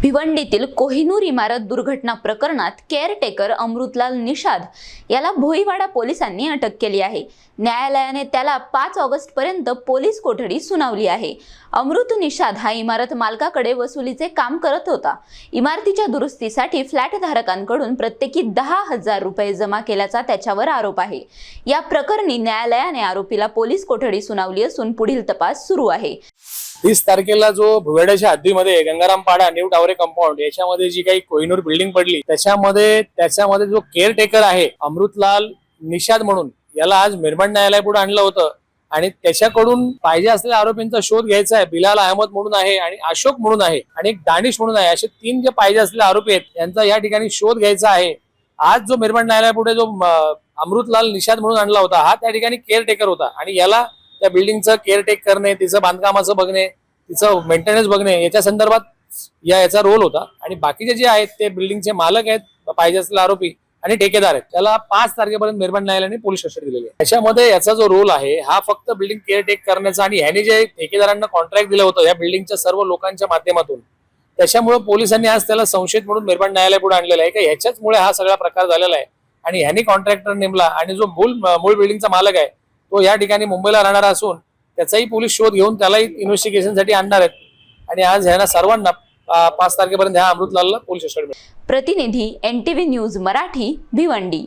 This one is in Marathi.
भिवंडीतील कोहिनूर इमारत दुर्घटना प्रकरणात केअरटेकर अमृतलाल निषाद याला भोईवाडा पोलिसांनी अटक केली आहे। न्यायालयाने त्याला 5 ऑगस्ट पर्यंत पोलीस कोठडी सुनावली आहे। अमृत निषाद हा इमारत मालकाकडे वसुलीचे काम करत होता। इमारतीच्या दुरुस्तीसाठी फ्लॅट धारकांकडून प्रत्येकी 10,000 रुपये जमा केल्याचा त्याच्यावर आरोप आहे। या प्रकरणी न्यायालयाने आरोपीला पोलीस कोठडी सुनावली असून पुढील तपास सुरू आहे। 30 तारखेला जो भुवेडाच्या हद्दीमध्ये गंगाराम पाडा न्यू टावरे कंपाऊंड याच्यामध्ये जी काही कोहिनूर बिल्डिंग पडली त्याच्यामध्ये जो केअरटेकर आहे अमृतलाल निषाद म्हणून याला आज मिरमड न्यायालयापुढे आणलं होतं आणि त्याच्याकडून पाहिजे असलेल्या आरोपींचा शोध घ्यायचा आहे। बिलाल अहमद म्हणून आहे आणि अशोक म्हणून आहे आणि एक दानिश म्हणून आहे। असे 3 जे पाहिजे असलेले आरोपी आहेत यांचा या ठिकाणी शोध घ्यायचा आहे। आज जो मिरमड न्यायालयापुढे जो अमृतलाल निषाद म्हणून आणला होता हा त्या ठिकाणी केअरटेकर होता आणि याला त्या बिल्डिंगचं केअरटेक करणे, तिचं बांधकामाचं बघणे, तिचं मेंटेनन्स बघणे याच्या संदर्भात याचा रोल होता आणि बाकीचे जे आहेत ते बिल्डिंगचे मालक आहेत, पाहिजे असलेले आरोपी आणि ठेकेदार आहेत। त्याला 5 तारखेपर्यंत मिरमड न्यायालयाने पोलीस कस्टडी दिलेली आहे। त्याच्यामध्ये याचा जो रोल आहे हा फक्त बिल्डिंग केअरटेक करण्याचा आणि ह्याने जे ठेकेदारांना कॉन्ट्रॅक्ट दिलं होतं या बिल्डिंगच्या सर्व लोकांच्या माध्यमातून, त्याच्यामुळे पोलिसांनी आज त्याला संशयित म्हणून मिरमड न्यायालयापुढे आणलेला आहे की ह्याच्याचमुळे हा सगळा प्रकार झालेला आहे आणि ह्याने कॉन्ट्रॅक्टर नेमला आणि जो मूळ बिल्डिंगचा मालक आहे तो या ठिकाणी मुंबईला राहणारा असून त्याचाही पोलीस शोध घेऊन त्यालाही इन्व्हेस्टिगेशनसाठी आणणार आहेत आणि आज ह्यांना सर्वांना 5 तारखेपर्यंत ह्या अमृतलालला पोलीस कस्टडी मिळेल। प्रतिनिधी NTV न्यूज मराठी भिवंडी।